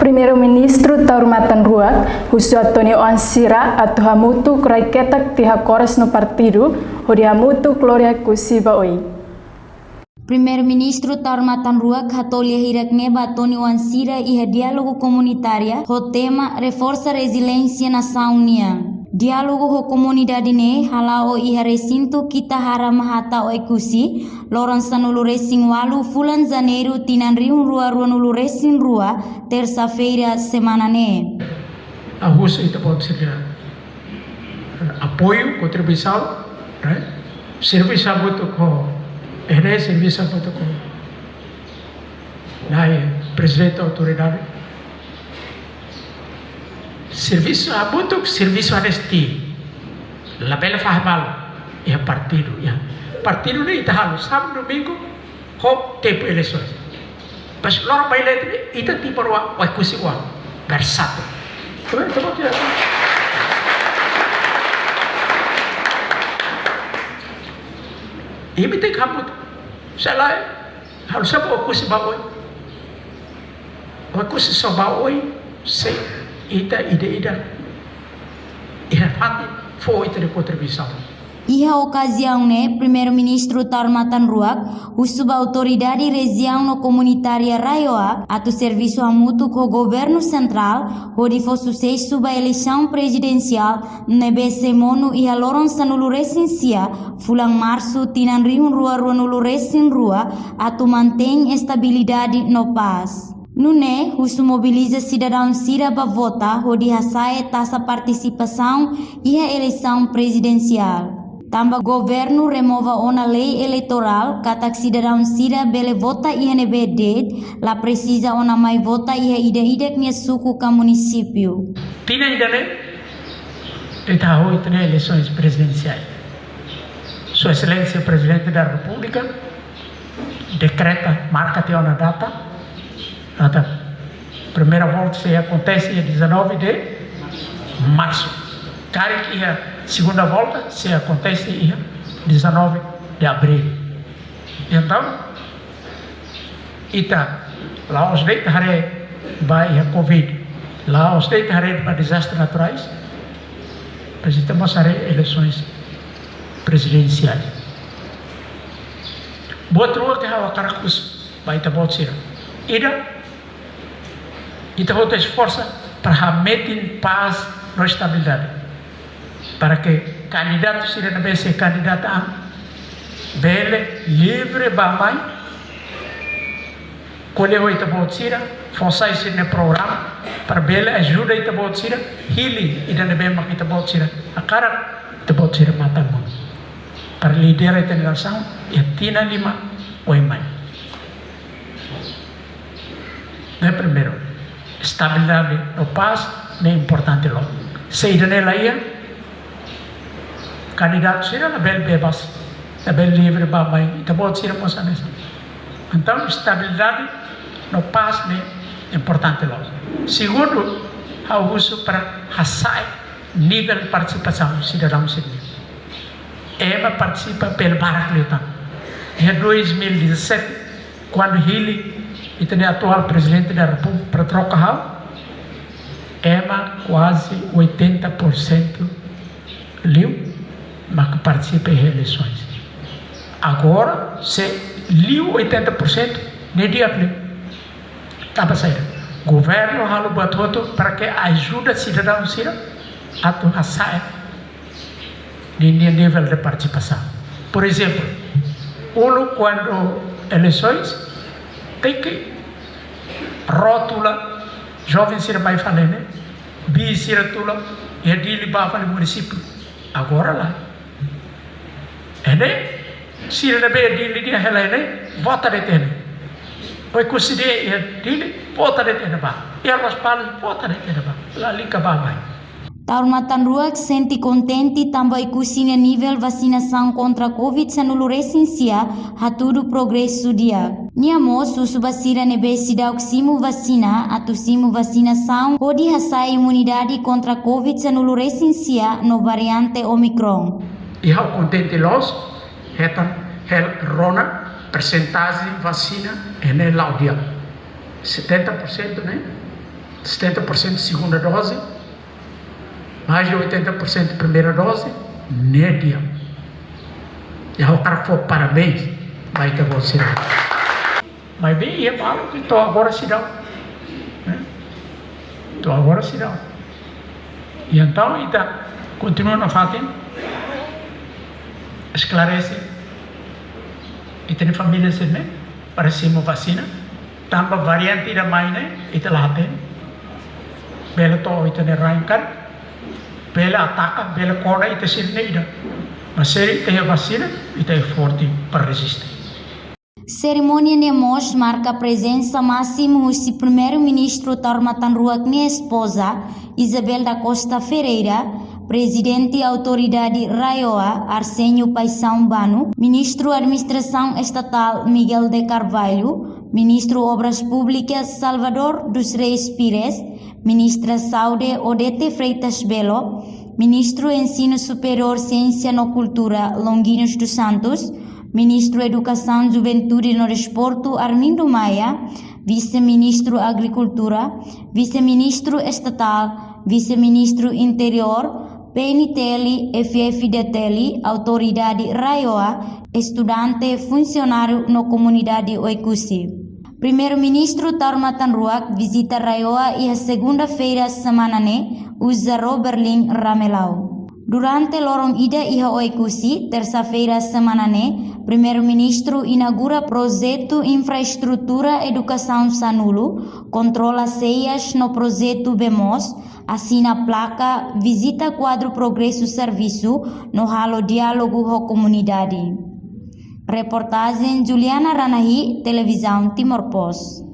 Primeiro-Ministro Taurumatan Ruak, Husu Antônio Ansira, atu hamutu kraiketak tiha kores no partido, hodi hamutu Gloria Kusiba oi. Primeiro-Ministro Taurumatan Ruak hatolha hirakneba Antônio Ansira e diálogo comunitária, o tema reforça a resiliência nação unia. Diálogo ho comunidade ne halao iha recinto kita haramahata oikusi loran sanulu racing walu fulan janeiro tinan riun rua nulu racing rua terça-feira semana ne. A Rússia pode ser apoio, contribuição, né? Serviço muito com serviço muito com presidente da autoridade. Serviço muito serviço anesti. La bela fahmal é partido, partido nem tá sábado domingo hop tempo eleições. Mas lor baile ita tipo wa kusi wa versato. Ibi tem kabut. Selai harus apa kusi bawoi. Wa kusi so bawoi sei ita ida hati foi ita de contribuição. Iha ocasião ne Primeiro-Ministro Taurumatan Ruak usuba autoridade região no comunitária Raioa atu serviço hamutu com o governo central onde foi sucesso ba eleição presidencial nebe semonu iha loron sanulu resensia fulang março tinan riun rua nulu resen rua atu mantém estabilidade no paz. Nune, husu mobiliza cidadão Sira para votar, onde hasai taxa participação e a eleição presidencial. Tamba governo remova ona lei eleitoral, katak cidadão Sira bele vota e NBD, la precisa ona mai vota e a ida minha suku ka município. Tina idane, eta ho itne eleições presidenciais. Sua Excelência Presidente da República decreta, marca-te uma data. A primeira volta se acontece dia 19 de março. Cara que a segunda volta se acontece dia 19 de abril. Então, lá os deitos vai a Covid, lá os deitos para desastres naturais, precisamos eleições presidenciais. Boa trua que a Caracus vai ter boa tira. Kita harus esforço para meter paz e estabilidade, para que candidato seja na vez candidato a bele livre bamai, colhe o itabotira, forçar esse no programa para bele ajuda itabotira, hili ida na bem mak itabotira, a cara itabotira mata mundo, para liderar a nação e tina lima oimai. Não é primeiro. Estabilidade no paz é importante logo. Se nela ia, candidato será na bel bebas, na bel livre babay, pode ser moça nessa. Então estabilidade no paz é importante logo. Segundo, há uso para hasai nível de participação cidadão civil. Ela participa pelo Baracleutan. Em 2017, quando ele e tem atual presidente da República para trocar quase 80% liu, mas que participa em eleições. Agora, se liu 80%, nem dia liu. Tá para sair. Governo halu batoto para que ajude cidadão sira a tu sair de nível de participação. Por exemplo, quando eleições tem que rótula jovem sira vai falar, né? Bi sira tula e dili ba fale município agora lá né? Sira na be dili dia hela né? Vota de tene oi considere e dili vota de tene ba e elas falam vota de tene ba lá linka ba vai. Taurumatan Ruak senti contente também ikusinya nível vacinação contra Covid-19 recensia hatudu progresso dia. Niamo susubasira nebe sidauk simu vacina atau simu vacinação pode hasai imunidade contra Covid-19 recensia no variante Omicron. E há contente los hetan hel rona percentagem vacina é lá o dia 70%, né? 70% segunda dose, mais de 80% primeira dose, nédia. E o cara foi parabéns, vai ter você. Mas bem, eu falo que estou agora se dá. Estou agora se dá. E então, continua na Fátima, esclarece, e tem família também, para cima vacina, tanpa variante da mãe, e lá tem. Bela to, e tem arrancar, bela ataca, bela corda, e tem sirneira. Mas se tem a vacina, e tem forte para resistir. Cerimônia Nemos marca a presença máxima do primeiro-ministro Tauromatan Ruak e esposa Isabel da Costa Ferreira, presidente da autoridade Raioa Arsenio Paisão Bano, ministro da Administração Estatal Miguel de Carvalho, ministro Obras Públicas Salvador dos Reis Pires, ministra Saúde Odete Freitas Belo, ministro Ensino Superior Ciência e Cultura Longinos dos Santos, ministro Educação, Juventude e Desporto Armindo Maia, vice-ministro Agricultura, vice-ministro Estatal, vice-ministro Interior, PNTL, FFDTL, Autoridade Raioa, estudante, funcionário na comunidade Oicusi. Primeiro-ministro Tauromatan Ruak visita Raioa e a segunda-feira semanane usa Roberlin Ramelau. Durante lorong ida iha Oicusi, terça-feira semanane, Primeiro-Ministro inaugura projeto Infraestrutura Educação Sanulo, controla ceias no projeto BEMOS, assina placa, visita quadro Progresso Serviço no halo Diálogo com Comunidade. Reportagem Juliana Ranahi, Televisão Timor Post.